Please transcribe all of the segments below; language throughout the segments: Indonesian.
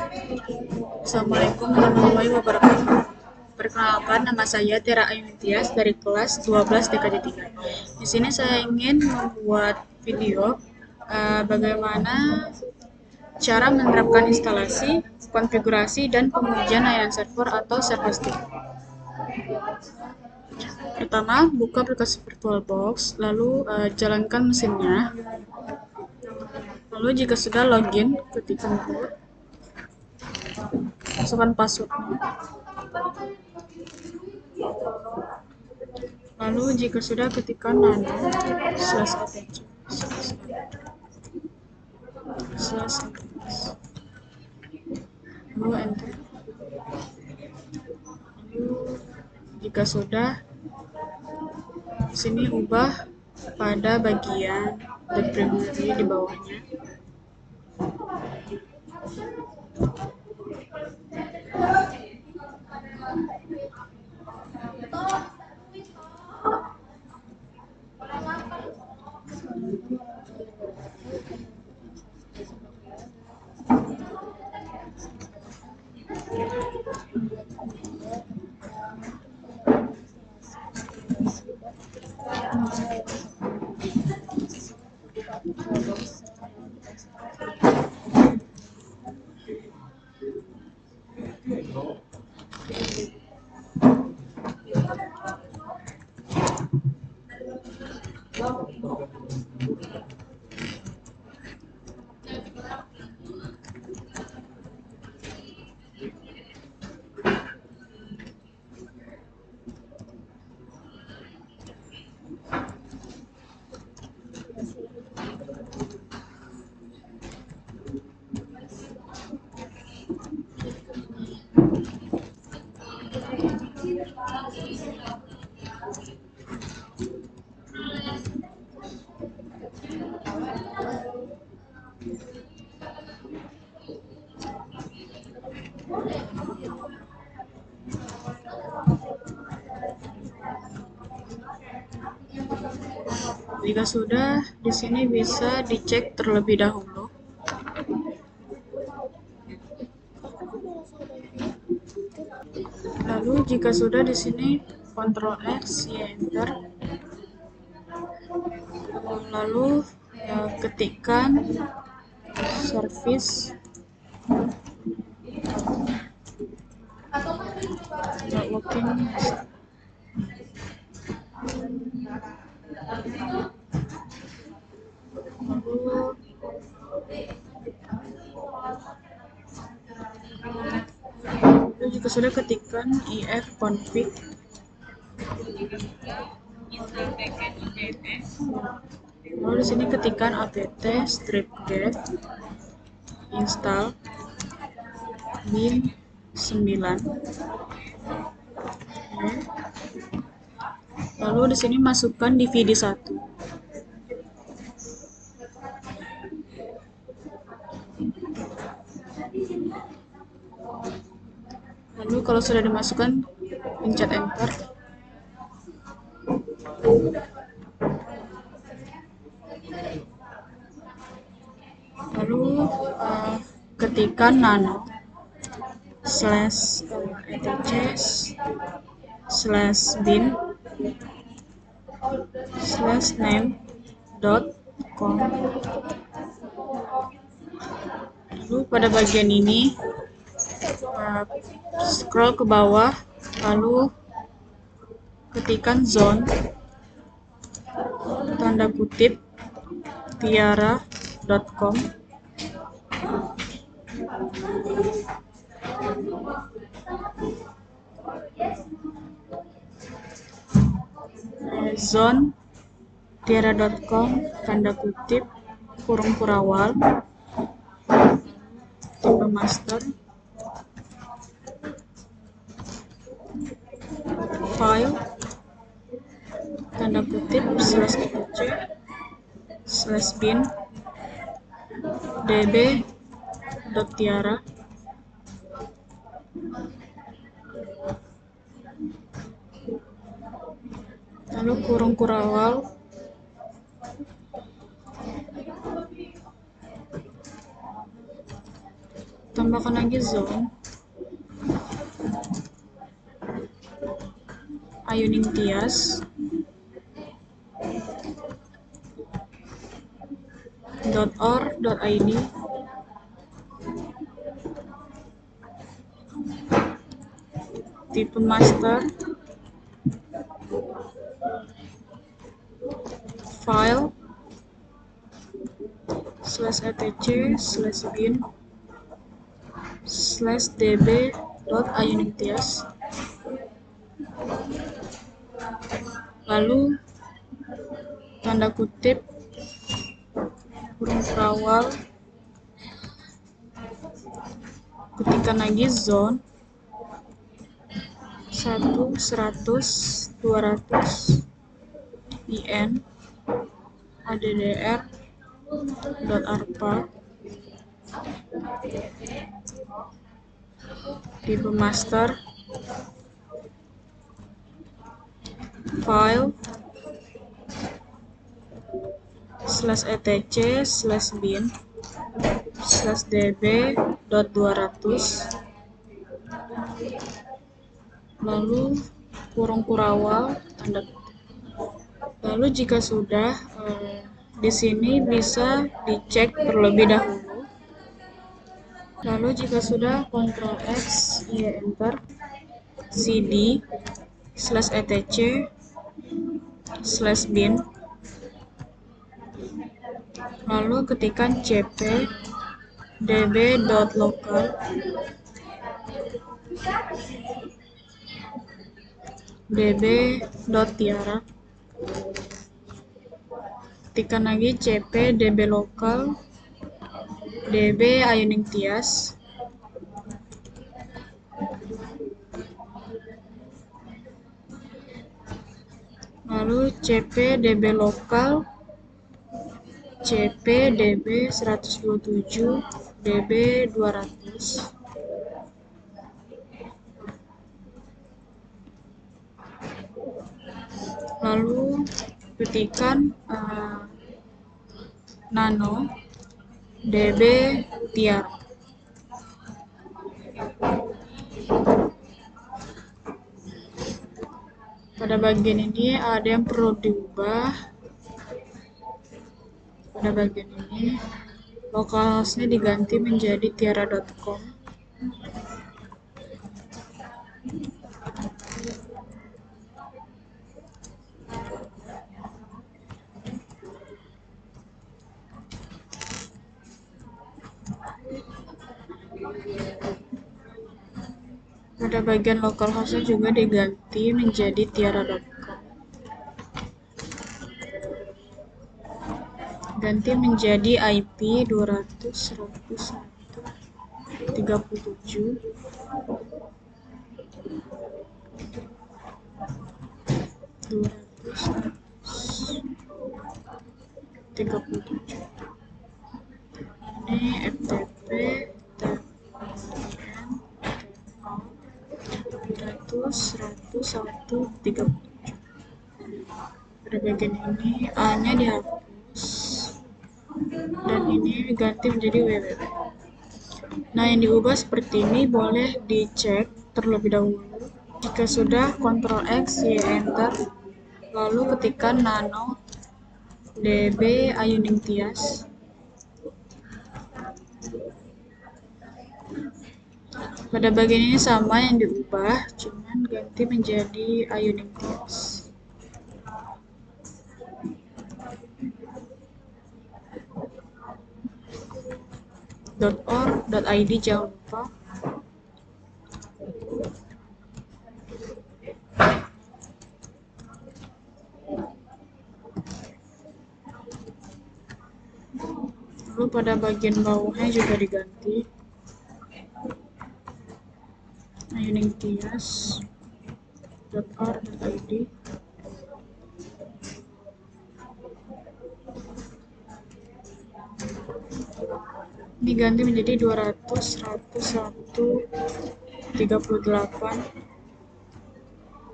Assalamualaikum warahmatullahi wabarakatuh. Perkenalkan, nama saya Tera Ayu Tias dari kelas 12 TKJ 3. Di sini saya ingin membuat video bagaimana cara menerapkan instalasi, konfigurasi, dan pengujian layanan server atau server-hosting. Pertama, buka aplikasi VirtualBox, lalu jalankan mesinnya. Lalu jika sudah login, ketikkan root, masukkan passwordnya. Lalu jika sudah ketikkan nano /atc lalu enter. Lalu jika sudah, sini ubah pada bagian the primary di bawahnya. Jika sudah, di sini bisa dicek terlebih dahulu. Lalu jika sudah, di sini Ctrl X, Y enter. Lalu ketikkan service networking. Lalu jika sudah, ketikkan ifconfig. Lalu di sini ketikkan apt stripget install bin 9. Lalu di sini masukkan DVD 1. Lalu kalau sudah dimasukkan, pencet enter. Lalu ketikkan nano /atc/bin/name.com. Lalu pada bagian ini scroll ke bawah, lalu ketikkan zone tanda kutip tiara.com. Zone tiara.com tanda kutip kurung kurawal tipe master file tanda kutip /atc/bin db.tiara. Lalu kurung kurawal tambahkan lagi zone, Ayuning-Tias, .or.id, tipe master, file, /etc/bin /db.ayuning-tias, lalu tanda kutip, kurung perawal, ketikkan lagi zone 1, 100, 200 in addr.arpa, tipe master, file, /etc/bin /db.200, lalu kurung kurawal, tanda kutip. Lalu jika sudah, di sini bisa dicek terlebih dahulu. Lalu jika sudah, Ctrl X, Y enter, cd /etc/bin, lalu ketikkan cp db.local, db.tiara, ketikkan lagi cp db.local, db Ayuning-Tias, lalu cp db.local, cp db 127, db 200, lalu ketikkan nano db tiara. Pada bagian ini ada yang perlu diubah. Pada bagian ini localhost-nya diganti menjadi tiara.com. Pada bagian localhost-nya juga diganti menjadi tiara.com. Ganti menjadi IP 200.101.37, 200.137. Ini FTP, TLDN, TLDN 100.101.37. Pada bagian ini A-nya dihapus dan ini diganti menjadi www. Nah, yang diubah seperti ini boleh dicek terlebih dahulu. Jika sudah, Ctrl X, Y enter, lalu ketikkan nano db Ayuning-Tias, pada bagian ini sama yang diubah, cuman ganti menjadi Ayuning-Tias. .or.id jangan lupa. Lalu pada bagian bawahnya juga diganti Ayuning-Tias.or.id. Diganti menjadi 200.101.38.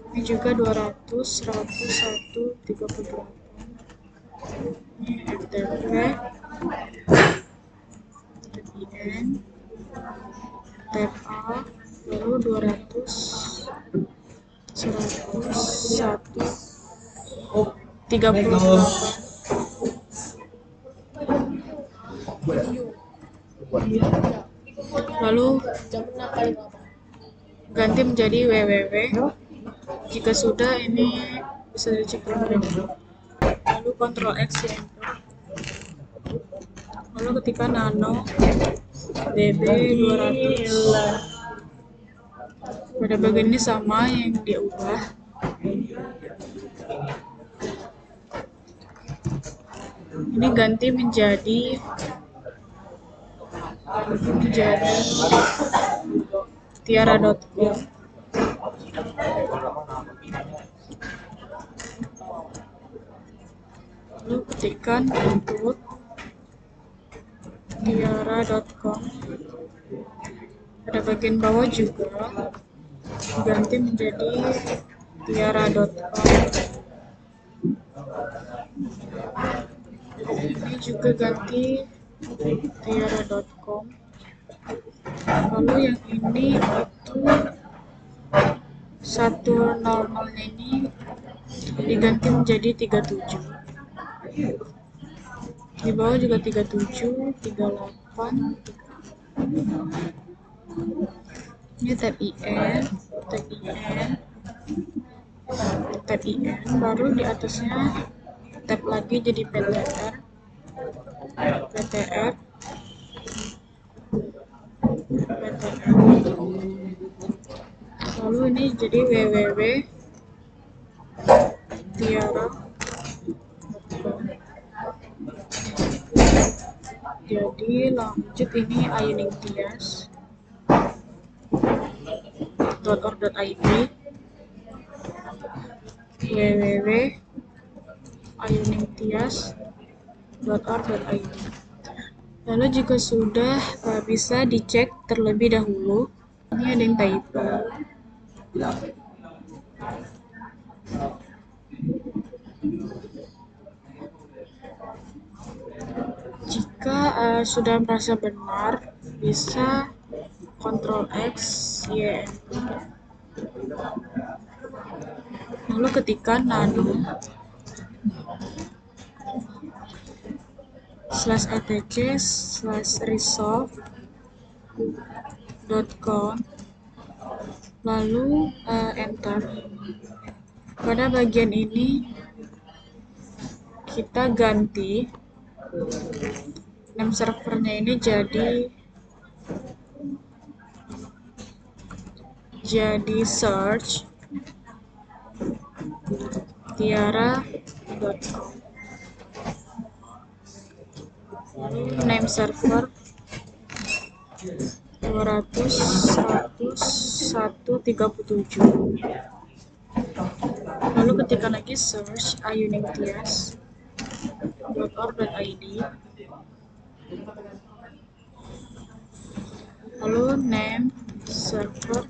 Ini juga 200.101.38. Ini FTP, IN, tab A, lalu 200, 101, 38, lalu ganti menjadi www. Jika sudah, ini bisa dicek terlebih dahulu. Lalu Ctrl X ya, enter. Lalu ketika nano db 200. Pada bagian ini sama yang dia ubah. Ini ganti menjadi tiara.com. Lalu ketikkan input tiara.com. Pada bagian bawah juga diganti menjadi tiara.com. Ini juga ganti tiara.com. Lalu yang ini itu 100-nya ini diganti menjadi 37. Di bawah juga 37, 38. Ini tab IN, baru di atasnya tab lagi jadi PTR, lalu ini jadi www tiara. Jadi lanjut, ini ayuningtias.org.id, www.ayuningtias.org.id. Lalu jika sudah, bisa dicek terlebih dahulu. Ini ada yang typo. Jika sudah merasa benar, bisa Ctrl X, Y, enter. Lalu ketikkan nano /etc/resolve.com, lalu enter. Pada bagian ini kita ganti name servernya ini jadi search tiara.com. Name server 200, 100, 137. Lalu ketikkan lagi search ayuningtias.org.id. Lalu name server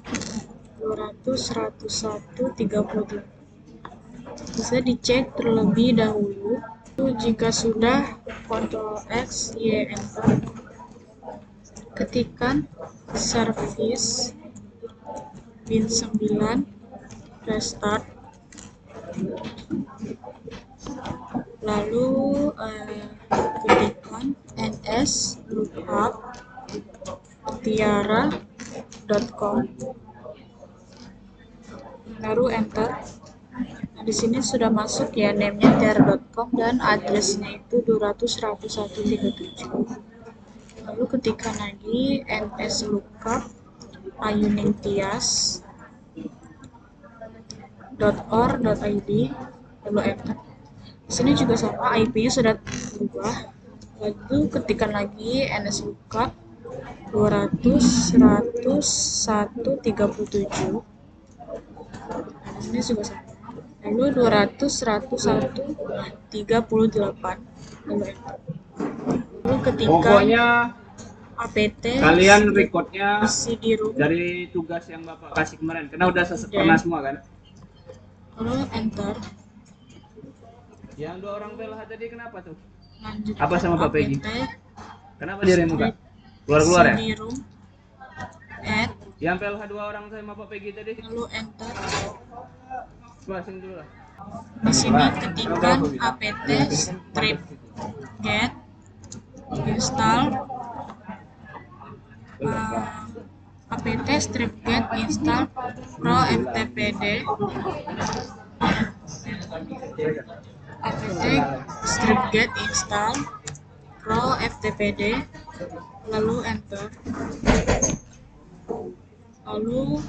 200, 101, 38. Bisa dicek terlebih dahulu. Jika sudah, Ctrl X, Y, enter. Ketikkan service bin 9 restart. Lalu ketikkan ns lookup tiara.com, baru enter. Nah, di sini sudah masuk ya name-nya tiara.com dan address-nya itu 200, 100, 137. Lalu ketikkan lagi ns lookup ayuningtias.org.id, lalu enter. Di sini juga sama, IP-nya sudah berubah. Lalu ketikkan lagi ns lookup 200, 100, 137. Di sini juga sama. Lalu 200, 100, 138. Lalu enter. Lalu ketika apt kalian recordnya CD-ROM dari tugas yang Bapak kasih kemarin, karena udah pernah semua kan? lalu enter. Yang 2 orang PLH tadi kenapa tuh? Lanjut Apa sama Pak Peggy? apt Kenapa dia remuk, Kak? Keluar ya? CD-ROM Yang PLH 2 orang sama Pak Peggy tadi. lalu enter. Bahasin dulu lah. Di sini ketikkan apt strip get install apt strip get install pro ftpd apt strip get install pro ftpd, lalu enter. Lalu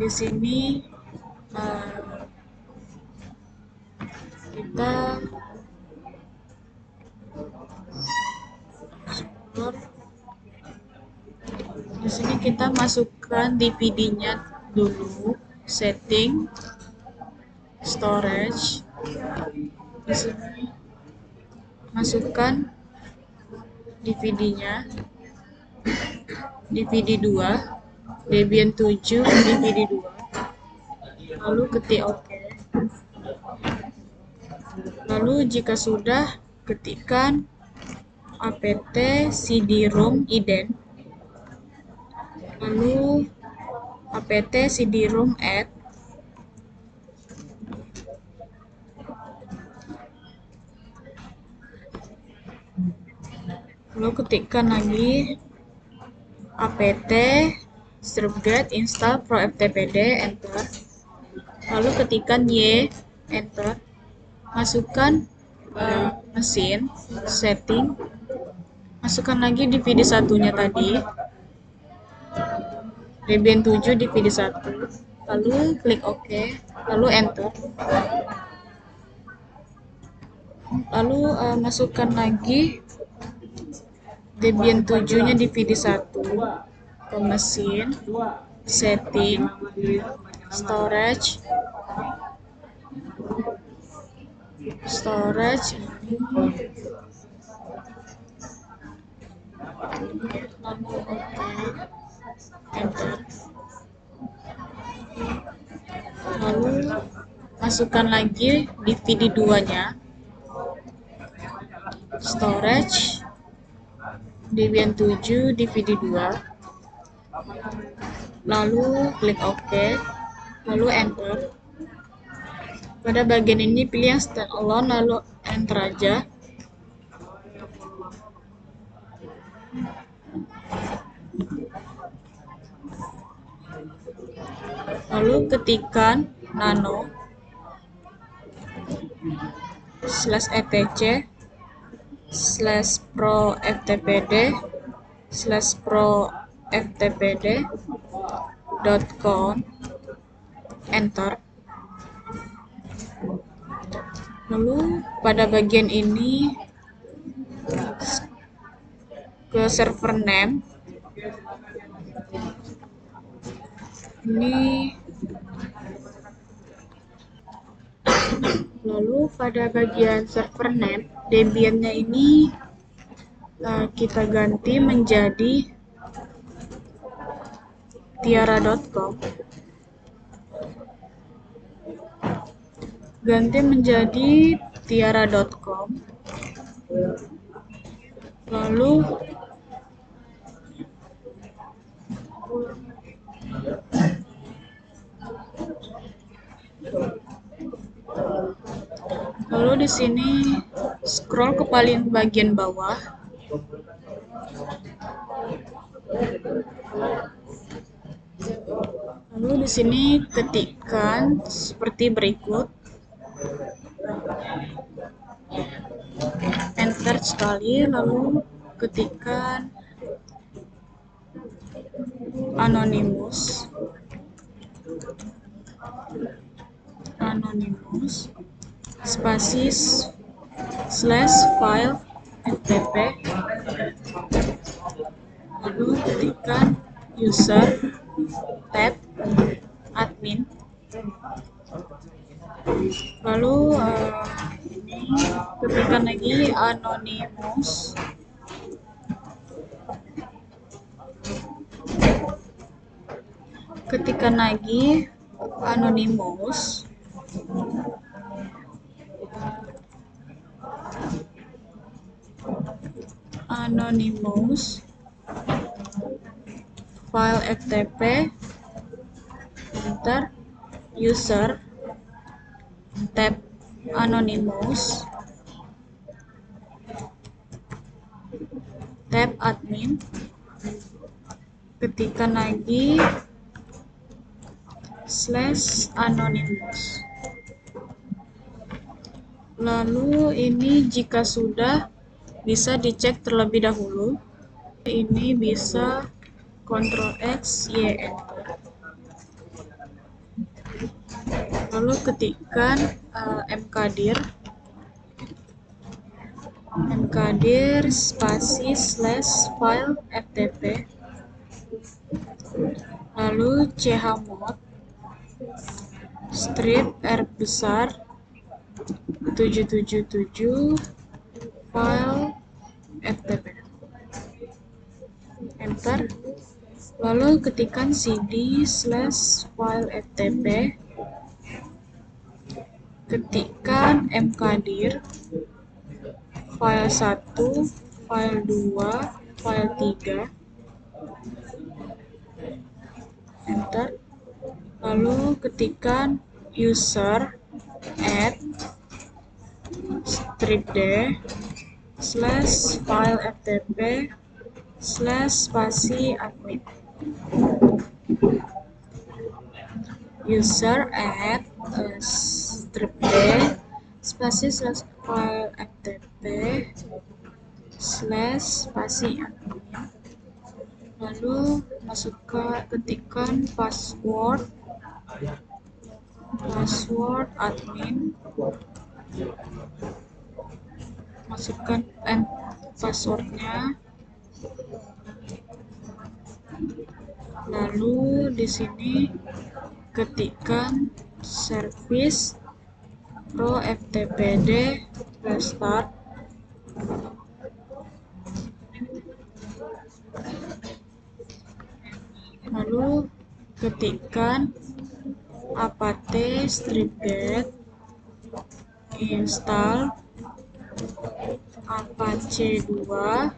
di sini kita scroll. Di sini kita masukkan DVD-nya dulu, setting, storage. Di sini masukkan DVD-nya, DVD 2, Debian 7, DVD 2. Lalu ketik OK. Lalu jika sudah, ketikkan apt cd-rom ident, lalu apt cd-rom add, lalu ketikkan lagi apt stripget install pro ftpd, enter. Lalu ketikkan y, enter. Masukkan mesin, setting, masukkan lagi DVD satunya tadi, Debian 7 DVD 1, lalu klik OK, lalu enter. Lalu masukkan lagi Debian 7 nya DVD 1 ke mesin, setting, storage, lalu OK, enter. Lalu masukkan lagi DVD 2 nya, storage, Debian 7 DVD 2, lalu klik OK, lalu enter. Pada bagian ini pilih yang standalone, lalu enter aja. Lalu ketikkan nano /etc /pro ftpd.com, enter. Lalu pada bagian ini ke server name, ini. Lalu pada bagian server name, Debian-nya ini kita ganti menjadi tiara.com. Ganti menjadi tiara.com. Lalu di sini scroll ke paling bagian bawah. Lalu di sini ketikkan seperti berikut. Enter sekali, lalu ketikkan anonymous spasis /file ftp, lalu ketikkan user tab admin, lalu ketikkan lagi anonymous, ketikkan lagi anonymous, file ftp, enter, user, tab anonymous, tab admin, ketikkan lagi /anonymous. Lalu ini jika sudah bisa dicek terlebih dahulu. Ini bisa Ctrl X, Y, enter. Lalu ketikkan mkdir spasi /file ftp, lalu chmod strip r besar 777 file ftp, enter. Lalu ketikkan cd /file ftp, ketikkan mkdir file 1, file 2, file 3, enter. Lalu ketikkan user add strip d /file ftp /spasi admin. User add strip d spasi /file ftp /spasi admin. Lalu ketikkan password admin, masukkan passwordnya. Lalu di sini ketikkan service pro ftpd restart. Lalu ketikkan apt stripget install apache 2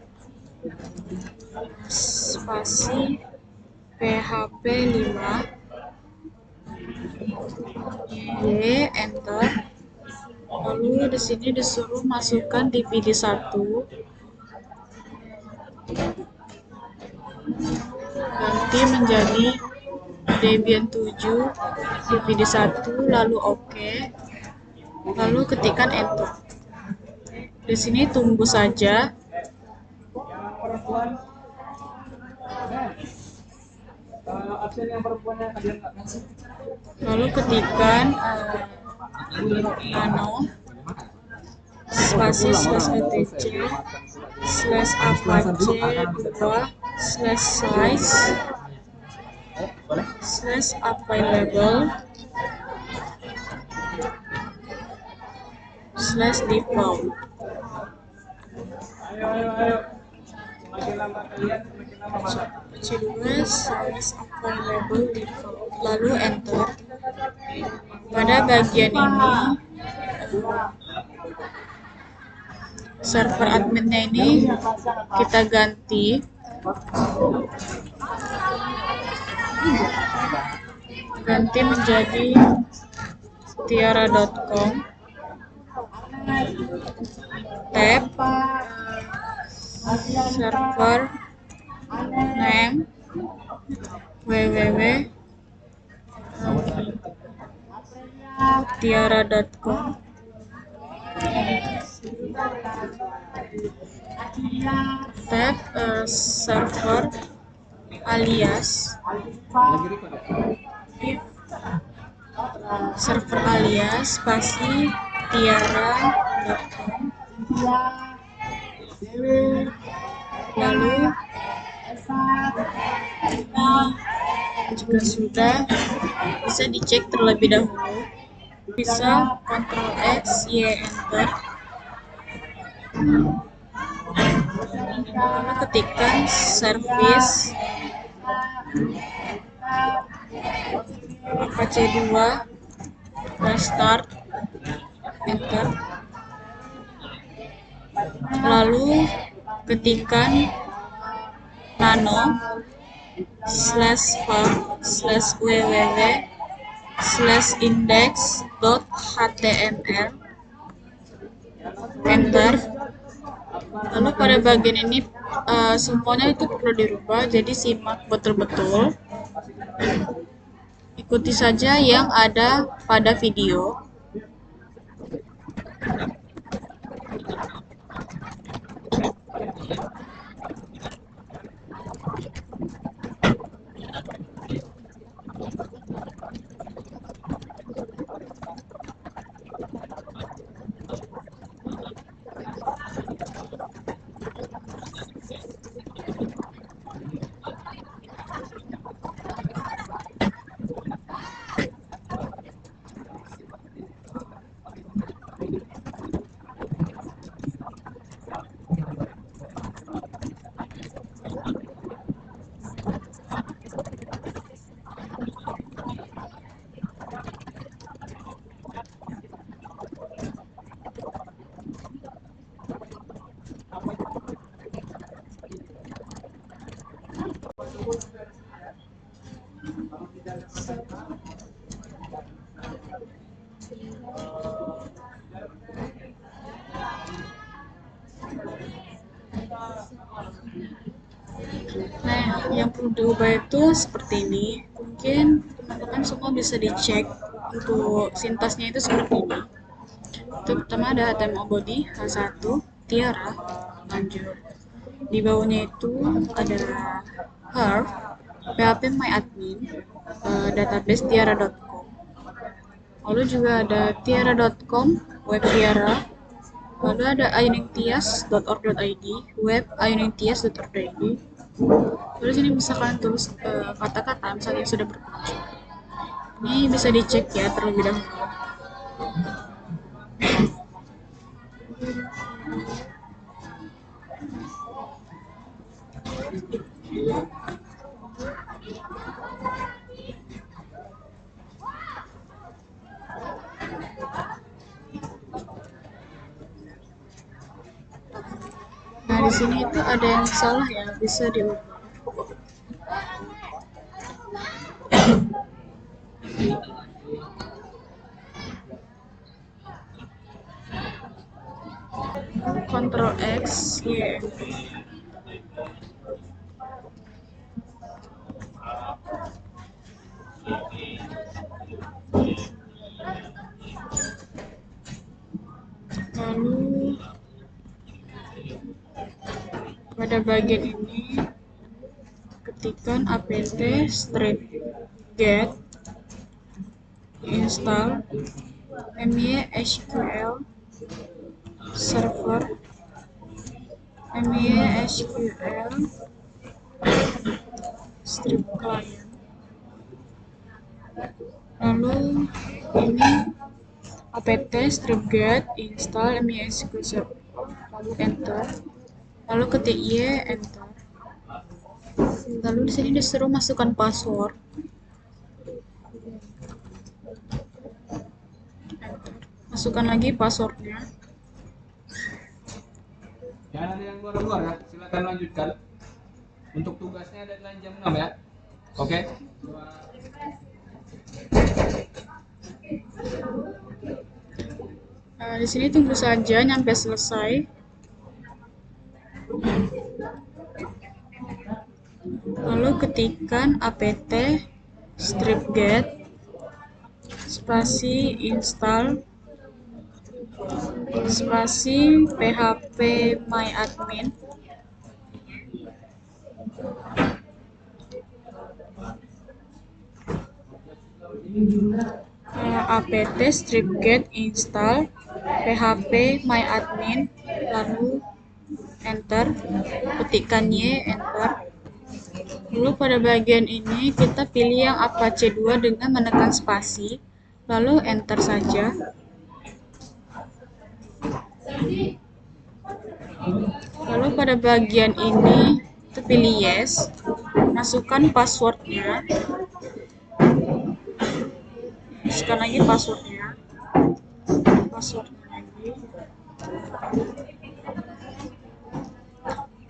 spasi php 5 y, enter. Lalu di sini disuruh masukkan dvd1, ganti menjadi Debian 7 dvd1, lalu oke. Lalu ketikkan enter. Di sini tunggu saja. Lalu ketikkan nano spasi /etc /apache 2 /size /available /default. size available default, lalu enter. Pada bagian ini server adminnya ini kita ganti menjadi tiara.com, tab server name www.tiara.com, tab server alias spasi tiara.com. Lalu jika sudah bisa dicek terlebih dahulu, bisa Ctrl X, Y, enter. Lalu ketikkan service apache 2 restart, enter. Lalu ketikkan nano /www/index.html, enter. Lalu pada bagian ini semuanya itu perlu dirubah, jadi simak betul-betul, ikuti saja yang ada pada video. Nah, yang perlu diubah itu seperti ini. Mungkin teman-teman semua bisa dicek untuk sintasnya itu seperti ini. Itu pertama ada HTML body H1, tiara, lanjut. Di bawahnya itu ada her, php my admin, database tiara.com. Lalu juga ada tiara.com, web tiara. Lalu ada ayuningtias.org.id, web ayuningtias.org.id. Terus ini bisa kalian tulis kata-kata misalnya yang sudah berkunjung. Ini bisa dicek ya terlebih dahulu. Nah, di sini itu ada yang salah ya, bisa diubah. Ctrl X, Y. Lalu pada bagian ini ketikkan apt strip get install mysql server mysql strip client. Lalu ini apt strip get install mysql server, lalu enter, lalu ketik y, enter. Lalu di sini disuruh masukkan password. Masukkan lagi passwordnya. Jangan ada yang luar-luar ya, silakan lanjutkan. Untuk tugasnya deadline jam 6 ya. Oke. Di sini tunggu saja sampai selesai. Lalu ketikkan apt strip get spasi install spasi php my admin, apt strip get install php my admin, lalu enter, ketikkan y, enter. Lalu pada bagian ini kita pilih yang Apache 2 dengan menekan spasi, lalu enter saja. Lalu pada bagian ini kita pilih yes, masukkan passwordnya, masukkan lagi passwordnya lagi.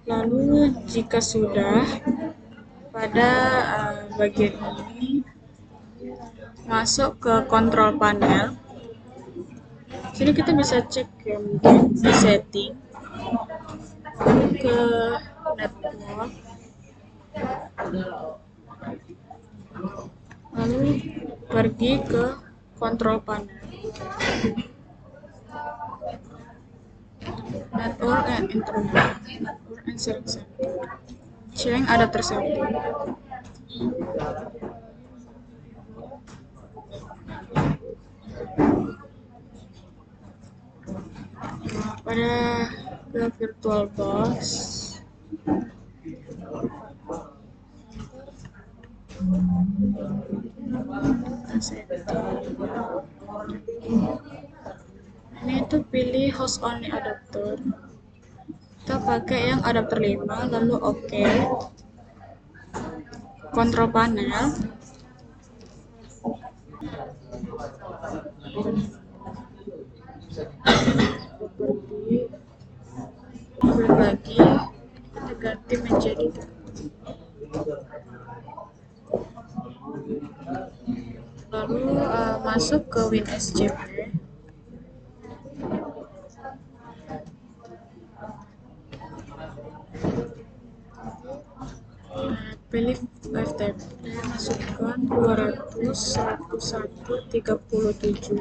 Lalu jika sudah, pada bagian ini masuk ke control panel. Sini kita bisa cek ya, mungkin di setting, ke network, lalu pergi ke control panel, network and internet, network and sharing center, change adapter setting. Pada ke VirtualBox, ini tuh pilih host only adapter, kita pakai yang adapter 5, lalu OK, kontrol panel, berbagi, kita ganti menjadi lalu masuk ke WinSCP, pilih FTP, masukkan 200.101.37,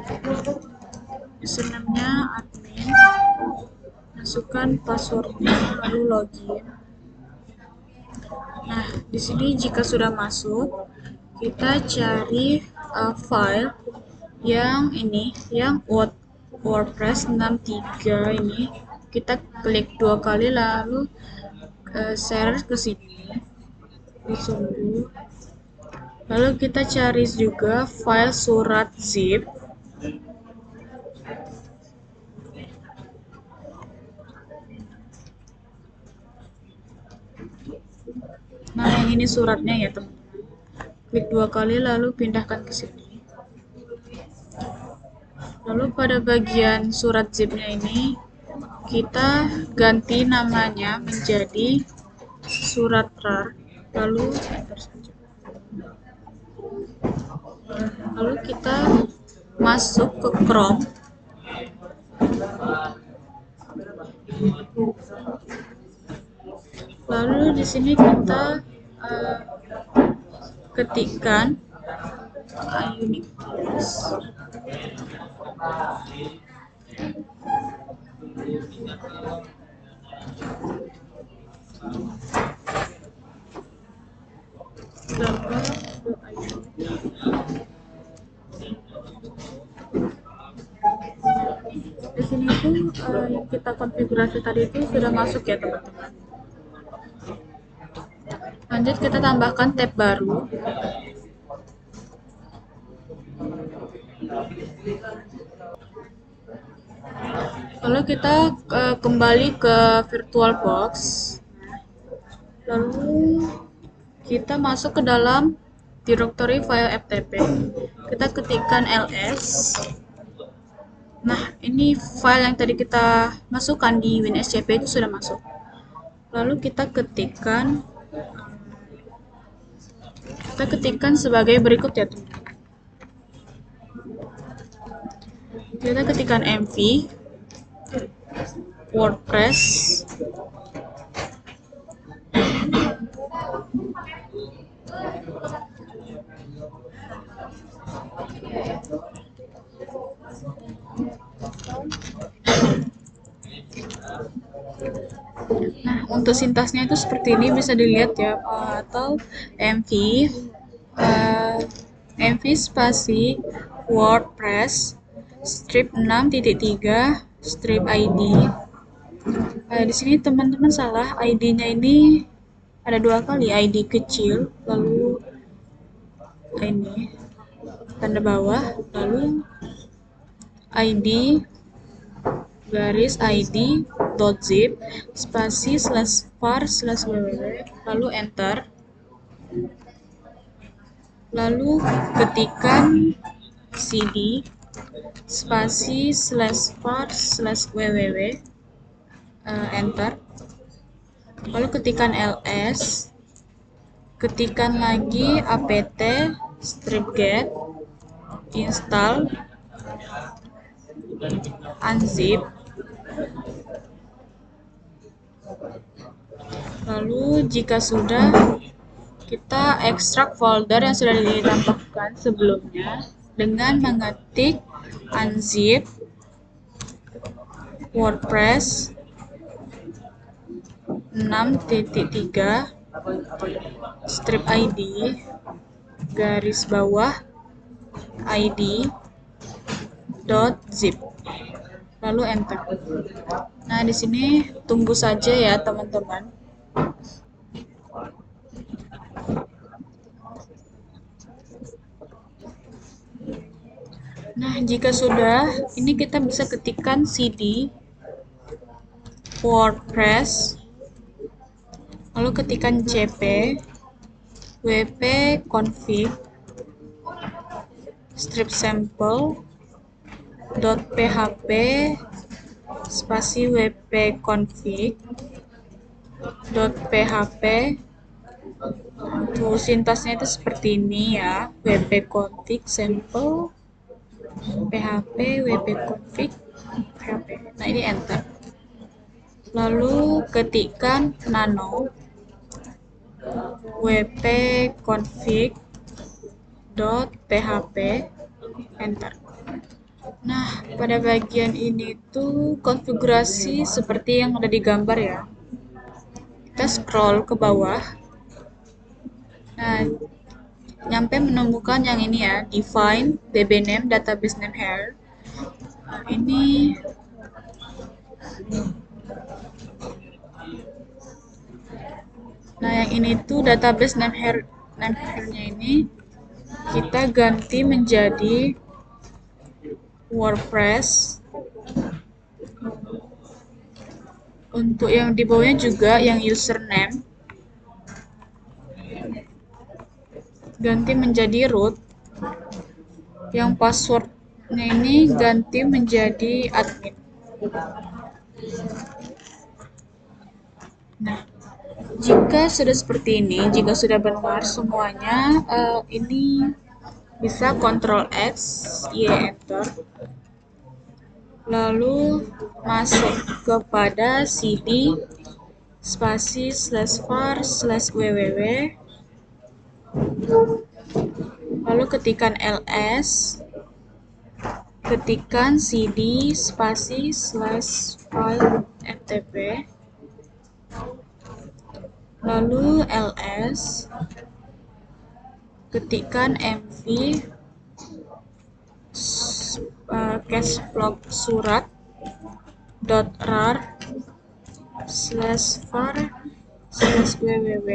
username-nya admin, masukkan passwordnya, lalu login. Nah, di sini jika sudah masuk, kita cari file yang ini, yang WordPress 63 ini, kita klik 2 kali lalu share ke sini, ditunggu. Lalu kita cari juga file surat zip. Nah, yang ini suratnya ya, teman-teman. Klik 2 kali lalu pindahkan ke sini. Lalu pada bagian surat zipnya ini kita ganti namanya menjadi surat rar, lalu enter saja. Lalu kita masuk ke Chrome, lalu di sini kita ketikkan Unix. Di sini tuh yang kita konfigurasi tadi itu sudah masuk ya, teman-teman. Lanjut kita tambahkan tab baru. Lalu kita kembali ke VirtualBox. Lalu kita masuk ke dalam directory file FTP. Kita ketikkan ls. Nah, ini file yang tadi kita masukkan di WinSCP itu sudah masuk. Lalu kita ketikkan sebagai berikut ya, teman-teman. Kita ketikkan mv WordPress Nah, untuk sintaksnya itu seperti ini, bisa dilihat ya, atau mv spasi WordPress strip 6.3 strip ID. Di sini teman-teman salah, ID-nya ini ada 2 kali, ID kecil, lalu ini tanda bawah, lalu ID garis id.zip spasi /var/www, lalu enter. Lalu ketikkan cd spasi /var/www, enter. Lalu ketikkan ls, Ketikkan lagi apt strip get install unzip. Lalu jika sudah, kita ekstrak folder yang sudah ditambahkan sebelumnya dengan mengetik unzip WordPress 6.3 strip id garis bawah id.zip, lalu enter. Nah, di sini tunggu saja ya teman-teman. Nah, jika sudah, ini kita bisa ketikkan cd WordPress, lalu ketikkan cp wp config strip sample.php spasi wp config.php. Tuh, sintasnya itu seperti ini ya, wp config sample php wp config php. Nah, ini enter. Lalu ketikkan nano wp config.php, enter. Nah, pada bagian ini tuh konfigurasi seperti yang ada di gambar ya. Kita scroll ke bawah. Nah, nyampe menemukan yang ini ya, define db name database name here. Nah, ini yang ini tuh database name here-nya ini kita ganti menjadi WordPress. Untuk yang di bawahnya juga yang username ganti menjadi root. Yang passwordnya ini ganti menjadi admin. Nah, jika sudah seperti ini, jika sudah benar semuanya, ini bisa Ctrl X, Y enter. Lalu masuk kepada cd spasi /var/www, lalu ketikkan ls, ketikkan cd spasi /file ftp, lalu ls, ketikkan mv cashlog surat.rar/var/www,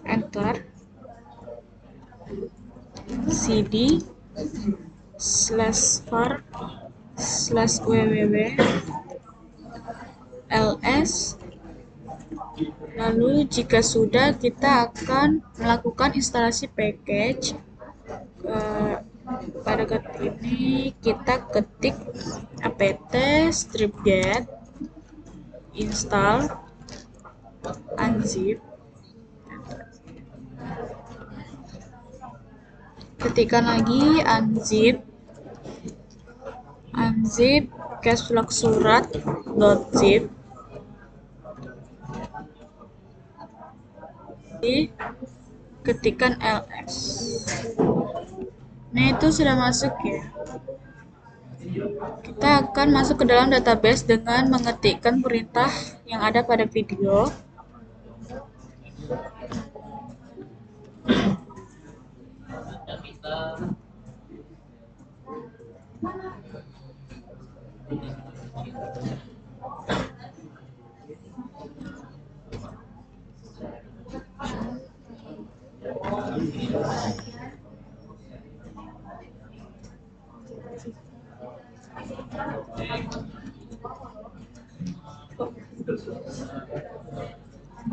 enter. cd /var/www ls. Lalu jika sudah, kita akan melakukan instalasi package. Pada ketik ini kita ketik apt strip get install unzip, ketikkan lagi unzip cashlog surat.zip, ketikkan ls. Nah, itu sudah masuk ya. Kita akan masuk ke dalam database dengan mengetikkan perintah yang ada pada video.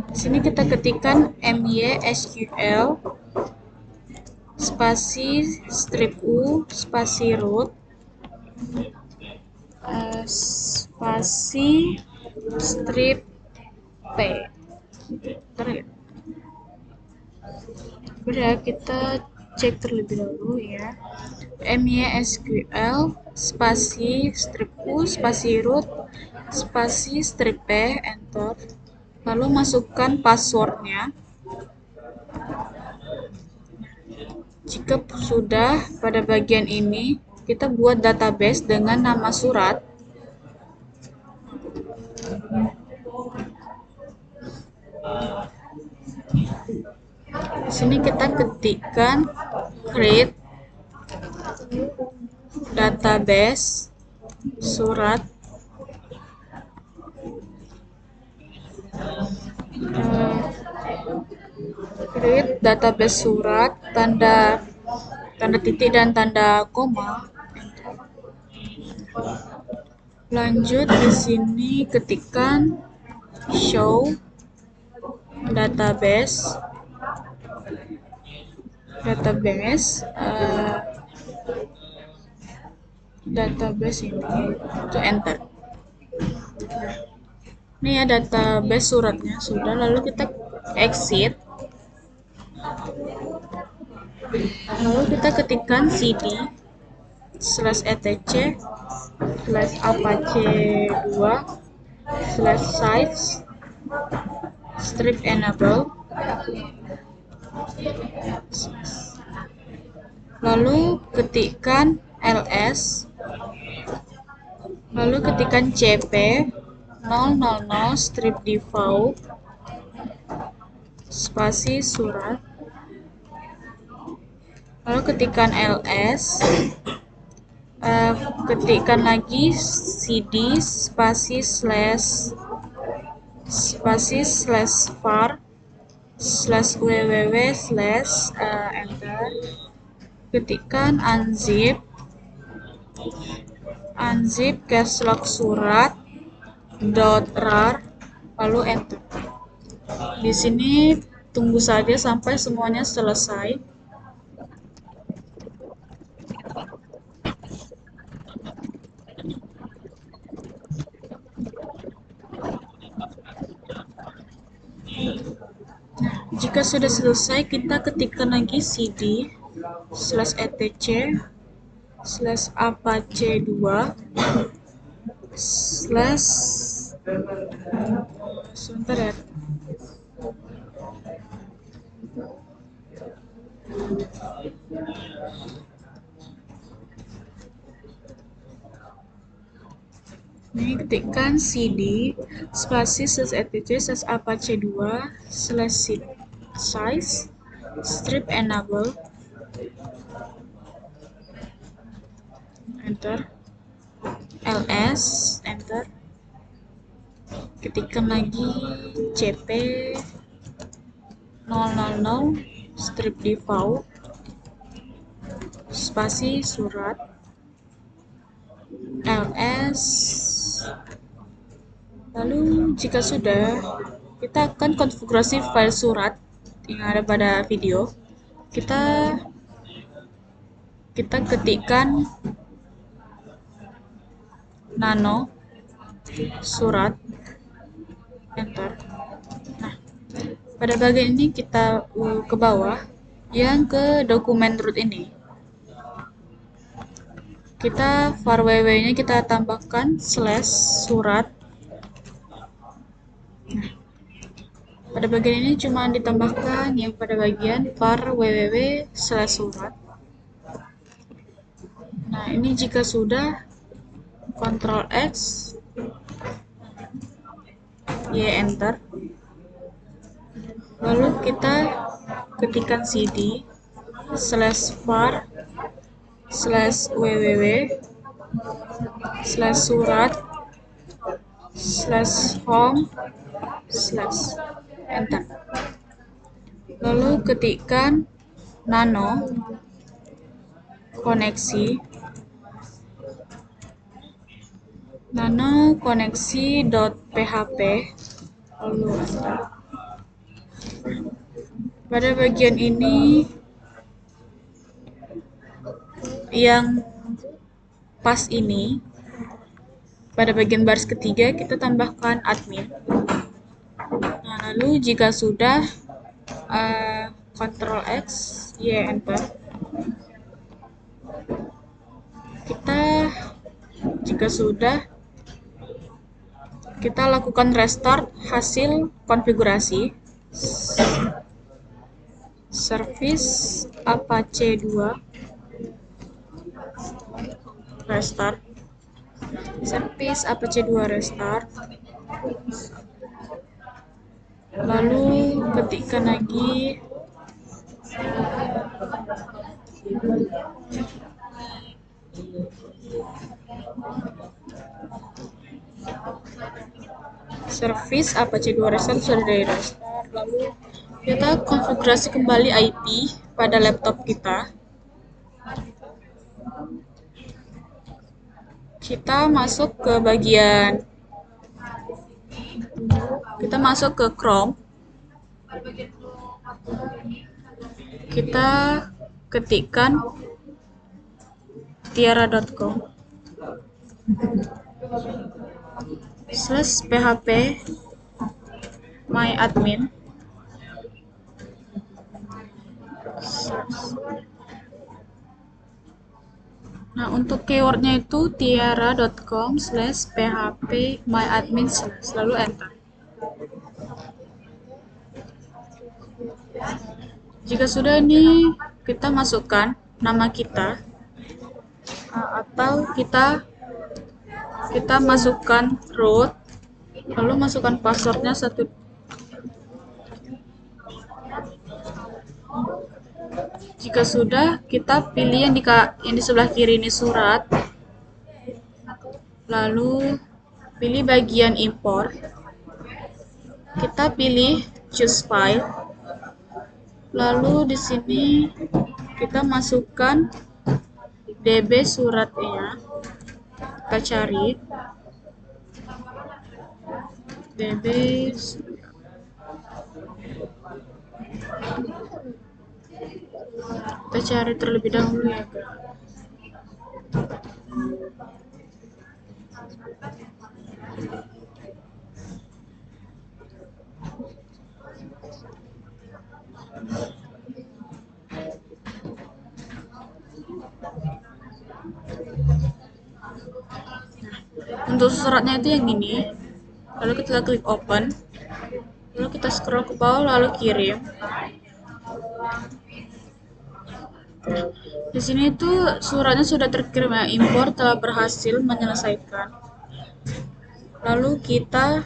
Di sini kita ketikkan mysql spasi strip u spasi root spasi strip p. Bentar ya. Udah, kita cek terlebih dahulu ya. MySQL spasi strip U spasi root spasi strip P, enter. Lalu masukkan passwordnya. Jika sudah, pada bagian ini kita buat database dengan nama surat. Di sini kita ketikkan create database surat. Create database surat, tanda titik dan tanda koma. Lanjut, di sini ketikkan show database ini untuk enter. Ini ya database suratnya sudah, lalu kita exit. Lalu kita ketikkan cd /etc /apache2 /size strip enable. Lalu ketikkan ls, lalu ketikkan cp 000 strip default spasi surat, lalu ketikkan ls, ketikkan lagi cd spasi /var /www enter. Ketikkan unzip caps-lock surat .rar, lalu enter. Di sini tunggu saja sampai semuanya selesai. Jika sudah selesai, kita ketikkan lagi cd /etc /apache2 sebentar ya. Ini ketikkan cd spasi /etc /apache2 /size strip enable, enter. ls, enter. Ketikkan lagi cp 000 strip default spasi surat ls. Lalu jika sudah, kita akan konfigurasi file surat yang ada pada video. Kita ketikkan nano surat, enter. Nah, pada bagian ini kita ke bawah, yang ke dokumen root ini. Kita var ww nya kita tambahkan /surat. Nah, pada bagian ini cuma ditambahkan yang pada bagian var ww /surat. Nah, ini jika sudah, Ctrl X, Y, enter. Lalu kita ketikkan cd /var /www /surat /home enter. Lalu ketikkan nano koneksi .php, lalu enter. Pada bagian ini yang pas ini, pada bagian baris ketiga kita tambahkan admin. Nah, Lalu jika sudah, Ctrl X, Y, Enter. Jika sudah, kita lakukan restart hasil konfigurasi. Service Apache 2 restart. Service Apache 2 restart. Lalu ketikkan lagi service Apache 2 restart sudah di restart. Lalu kita konfigurasi kembali IP pada laptop kita. Kita masuk ke bagian, kita masuk ke Chrome. Kita ketikkan tiara.com /php myadmin. Nah, untuk keywordnya itu tiara.com /php myadmin lalu enter. Jika sudah, ini kita masukkan nama kita, atau kita masukkan root, lalu masukkan passwordnya 1. Jika sudah, kita pilih yang di sebelah kiri ini surat, lalu pilih bagian import. Kita pilih choose file, lalu di sini kita masukkan DB suratnya. Kita cari DB surat. Kita cari terlebih dahulu ya, untuk suratnya itu yang ini. Lalu kita klik open, lalu kita scroll ke bawah, lalu kirim. Di sini tuh suratnya sudah terkirim ya, import telah berhasil menyelesaikan. Lalu kita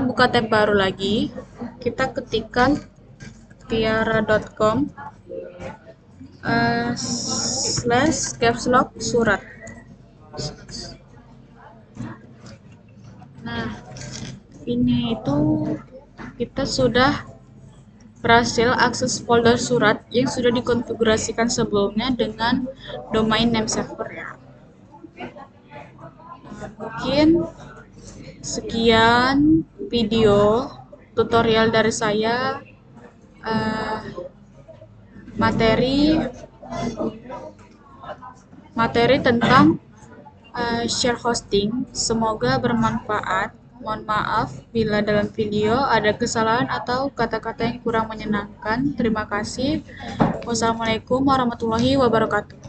buka tab baru lagi, kita ketikkan tiara.com /capslock surat. Nah, ini itu kita sudah berhasil akses folder surat yang sudah dikonfigurasikan sebelumnya dengan domain name server ya. Mungkin sekian video tutorial dari saya, materi tentang share hosting. Semoga bermanfaat. Mohon maaf bila dalam video ada kesalahan atau kata-kata yang kurang menyenangkan. Terima kasih. Wassalamualaikum warahmatullahi wabarakatuh.